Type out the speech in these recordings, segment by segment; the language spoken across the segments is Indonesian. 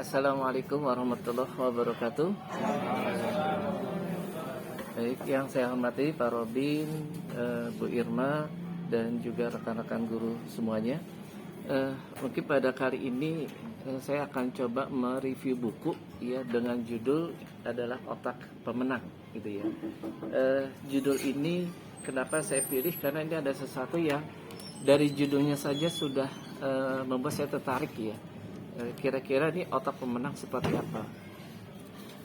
Assalamualaikum warahmatullahi wabarakatuh. Baik, yang saya hormati Pak Robin, Bu Irma, dan juga rekan-rekan guru semuanya. Mungkin pada kali ini saya akan coba mereview buku ya dengan judul adalah Otak Pemenang, gitu ya. Judul ini kenapa saya pilih, karena ini ada sesuatu yang dari judulnya saja sudah membuat saya tertarik ya. Kira-kira ini otak pemenang seperti apa.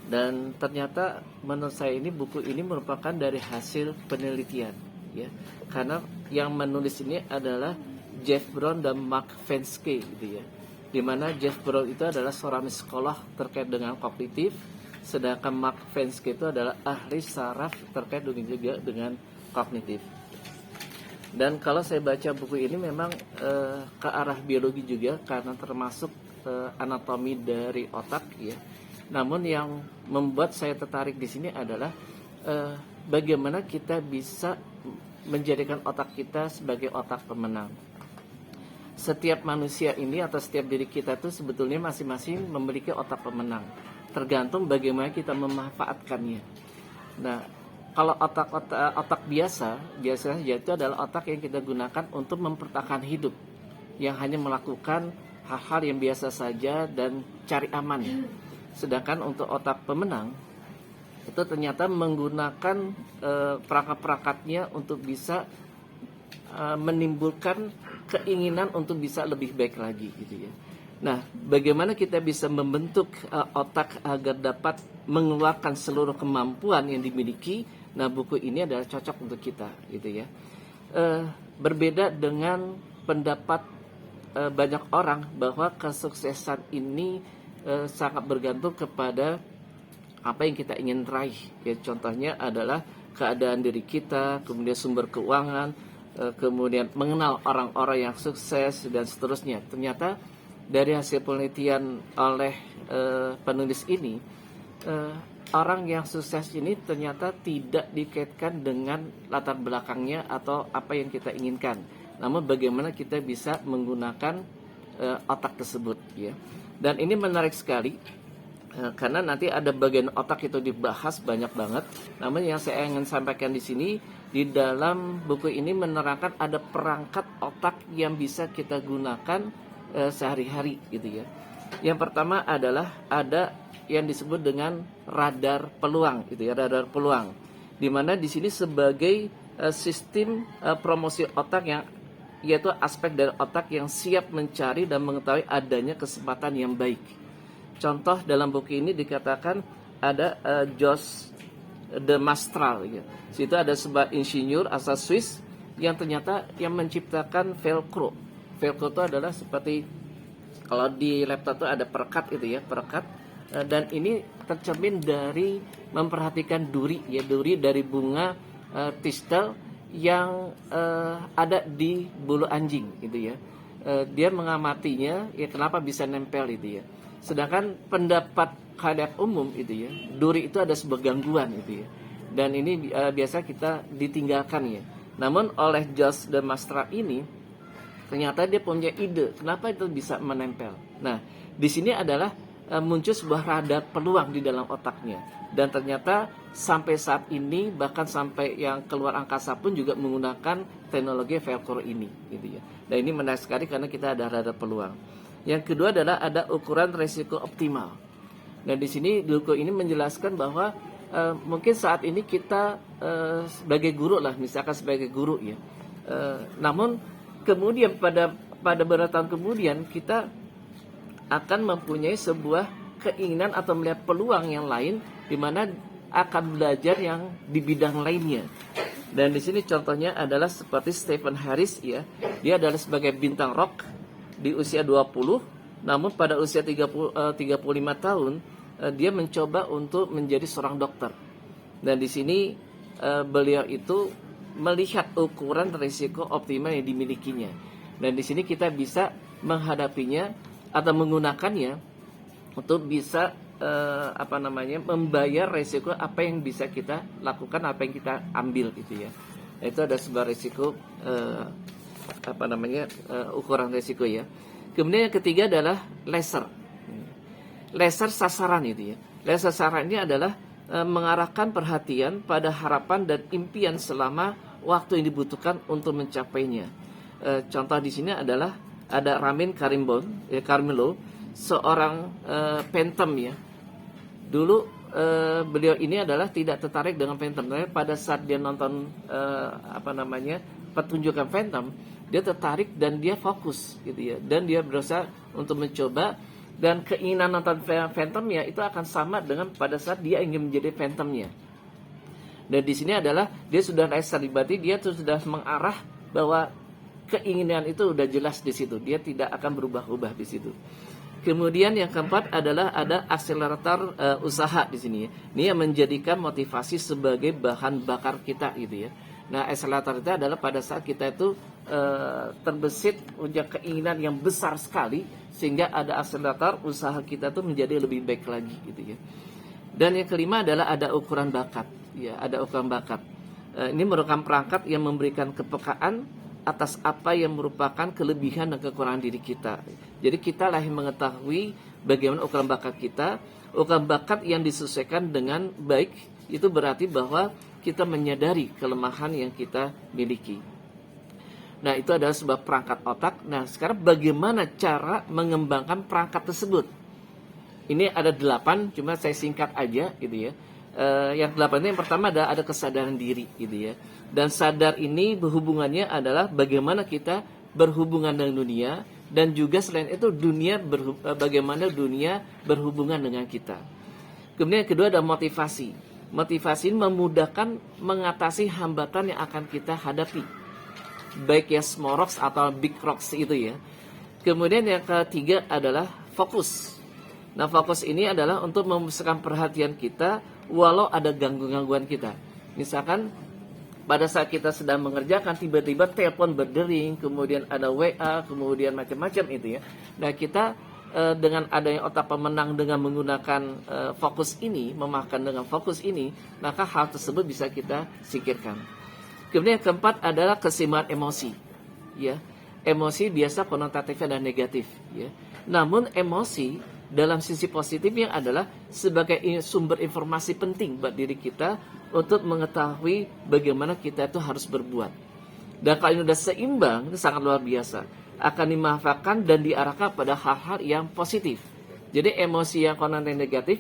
Dan ternyata menurut saya ini buku ini merupakan dari hasil penelitian ya. Karena yang menulis ini adalah Jeff Brown dan Mark Fenske gitu ya. Dimana Jeff Brown itu adalah seorang psikolog terkait dengan kognitif, sedangkan Mark Fenske itu adalah ahli saraf terkait juga dengan kognitif. Dan kalau saya baca buku ini memang ke arah biologi juga, karena termasuk anatomi dari otak ya. Namun yang membuat saya tertarik di sini adalah bagaimana kita bisa menjadikan otak kita sebagai otak pemenang. Setiap manusia ini atau setiap diri kita itu sebetulnya masing-masing memiliki otak pemenang. Tergantung bagaimana kita memanfaatkannya. Nah, kalau otak biasanya itu adalah otak yang kita gunakan untuk mempertahankan hidup, yang hanya melakukan hal-hal yang biasa saja dan cari aman. Sedangkan untuk otak pemenang itu ternyata menggunakan perangkat-perangkatnya untuk bisa menimbulkan keinginan untuk bisa lebih baik lagi gitu ya. Nah, bagaimana kita bisa membentuk otak agar dapat mengeluarkan seluruh kemampuan yang dimiliki? Nah, buku ini adalah cocok untuk kita gitu ya. Berbeda dengan pendapat banyak orang bahwa kesuksesan ini sangat bergantung kepada apa yang kita ingin raih ya. Contohnya adalah keadaan diri kita, kemudian sumber keuangan, kemudian mengenal orang-orang yang sukses dan seterusnya. Ternyata dari hasil penelitian oleh penulis ini, orang yang sukses ini ternyata tidak dikaitkan dengan latar belakangnya atau apa yang kita inginkan. Namun bagaimana kita bisa menggunakan otak tersebut ya. Dan ini menarik sekali karena nanti ada bagian otak itu dibahas banyak banget. Namun yang saya ingin sampaikan di sini, di dalam buku ini menerangkan ada perangkat otak yang bisa kita gunakan sehari-hari gitu ya. Yang pertama adalah ada yang disebut dengan radar peluang gitu ya, radar peluang. Di mana di sini sebagai sistem promosi otak yang yaitu aspek dari otak yang siap mencari dan mengetahui adanya kesempatan yang baik. Contoh dalam buku ini dikatakan ada Jos de Mastral gitu. Situ ada sebuah insinyur asal Swiss yang ternyata yang menciptakan velcro. Velcro itu adalah seperti kalau di laptop itu ada perekat itu ya, perekat. Dan ini tercermin dari memperhatikan duri ya, duri dari bunga tistel yang ada di bulu anjing gitu ya. Dia mengamatinya ya, kenapa bisa nempel itu ya. Sedangkan pendapat khalayak umum itu ya, duri itu ada sebuah gangguan itu ya. Dan ini biasa kita ditinggalkan ya. Namun oleh Jos de Mastral ini ternyata dia punya ide kenapa itu bisa menempel. Nah, di sini adalah muncul sebuah radar peluang di dalam otaknya. Dan ternyata sampai saat ini bahkan sampai yang keluar angkasa pun juga menggunakan teknologi velcro ini gitu ya. Dan ini menarik sekali karena kita ada radar peluang. Yang kedua adalah ada ukuran resiko optimal. Dan di sini buku ini menjelaskan bahwa mungkin saat ini kita sebagai guru lah, misalkan sebagai guru ya. Namun kemudian pada beberapa tahun kemudian kita akan mempunyai sebuah keinginan atau melihat peluang yang lain di mana akan belajar yang di bidang lainnya. Dan di sini contohnya adalah seperti Stephen Harris ya. Dia adalah sebagai bintang rock di usia 20, namun pada usia 35 tahun dia mencoba untuk menjadi seorang dokter. Dan di sini beliau itu melihat ukuran risiko optimal yang dimilikinya. Dan di sini kita bisa menghadapinya atau menggunakannya untuk bisa membayar resiko apa yang bisa kita lakukan, apa yang kita ambil gitu ya. Itu ada sebuah resiko ukuran resiko ya. Kemudian yang ketiga adalah laser. laser sasaran itu ya. Laser sasaran ini adalah mengarahkan perhatian pada harapan dan impian selama waktu yang dibutuhkan untuk mencapainya. Contoh di sini adalah ada Ramin Karimlo, seorang phantom ya. Dulu beliau ini adalah tidak tertarik dengan phantom. Pada saat dia nonton pertunjukan phantom, dia tertarik dan dia fokus gitu ya. Dan dia berusaha untuk mencoba, dan keinginan nonton phantomnya itu akan sama dengan pada saat dia ingin menjadi phantomnya. Dan di sini adalah dia sudah laser, berarti dia tuh sudah mengarah bahwa keinginan itu udah jelas di situ. Dia tidak akan berubah-ubah di situ. Kemudian yang keempat adalah ada akselerator usaha di sini. Ini yang menjadikan motivasi sebagai bahan bakar kita gitu ya. Nah, akselerator itu adalah pada saat kita itu terbesit punya keinginan yang besar sekali, sehingga ada akselerator usaha kita tuh menjadi lebih baik lagi gitu ya. Dan yang kelima adalah ada ukuran bakat ya, ada ukuran bakat. Ini merupakan perangkat yang memberikan kepekaan atas apa yang merupakan kelebihan dan kekurangan diri kita. Jadi kita lah yang mengetahui bagaimana ukuran bakat kita. Ukuran bakat yang disesuaikan dengan baik itu berarti bahwa kita menyadari kelemahan yang kita miliki. Nah, itu adalah sebuah perangkat otak. Nah, sekarang bagaimana cara mengembangkan perangkat tersebut? Ini ada 8, cuma saya singkat aja gitu ya. Yang 8 itu yang pertama ada kesadaran diri gitu ya. Dan sadar ini berhubungannya adalah bagaimana kita berhubungan dengan dunia, dan juga selain itu bagaimana dunia berhubungan dengan kita. Kemudian yang kedua ada motivasi. Motivasi memudahkan mengatasi hambatan yang akan kita hadapi, baik ya small rocks atau big rocks itu ya. Kemudian yang ketiga adalah fokus. Nah, fokus ini adalah untuk memusatkan perhatian kita walau ada gangguan kita. Misalkan pada saat kita sedang mengerjakan, tiba-tiba telepon berdering, kemudian ada WA, kemudian macam-macam itu ya. Nah, kita dengan adanya otak pemenang dengan menggunakan fokus ini, memakan dengan fokus ini, maka hal tersebut bisa kita singkirkan. Kemudian yang keempat adalah keseimbangan emosi. Ya, emosi biasa konotatifnya dan negatif. Ya, namun emosi dalam sisi positifnya adalah sebagai sumber informasi penting buat diri kita untuk mengetahui bagaimana kita itu harus berbuat. Dan kalau ini sudah seimbang, itu sangat luar biasa. Akan dimanfaatkan dan diarahkan pada hal-hal yang positif. Jadi emosi yang konotatif negatif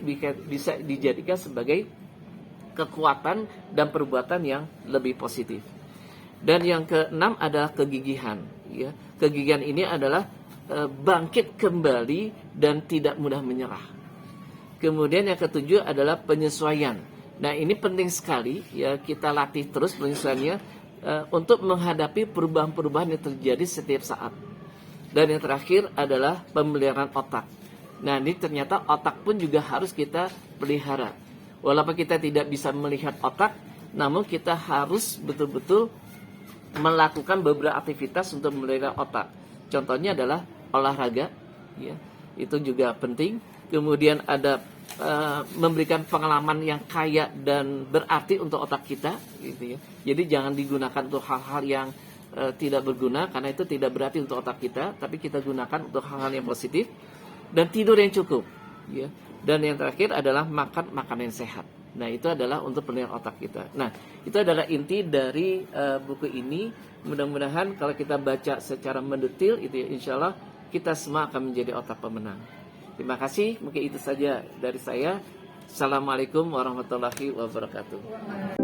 bisa dijadikan sebagai kekuatan dan perbuatan yang lebih positif. Dan yang keenam adalah kegigihan. Ya, kegigihan ini adalah bangkit kembali dan tidak mudah menyerah. Kemudian yang ketujuh adalah penyesuaian. Nah, ini penting sekali ya, kita latih terus penyesuaiannya untuk menghadapi perubahan-perubahan yang terjadi setiap saat. Dan yang terakhir adalah pemeliharaan otak. Nah, ini ternyata otak pun juga harus kita pelihara. Walaupun kita tidak bisa melihat otak, namun kita harus betul-betul melakukan beberapa aktivitas untuk memelihara otak. Contohnya adalah olahraga, ya, itu juga penting. Kemudian ada memberikan pengalaman yang kaya dan berarti untuk otak kita, gitu ya. Jadi jangan digunakan untuk hal-hal yang tidak berguna, karena itu tidak berarti untuk otak kita, tapi kita gunakan untuk hal-hal yang positif. Dan tidur yang cukup, ya. Dan yang terakhir adalah makan makanan yang sehat. Nah, itu adalah untuk penilaian otak kita. Nah, itu adalah inti dari buku ini. Mudah-mudahan kalau kita baca secara mendetil, itu ya, insya Allah kita semua akan menjadi otak pemenang. Terima kasih. Mungkin itu saja dari saya. Assalamualaikum warahmatullahi wabarakatuh.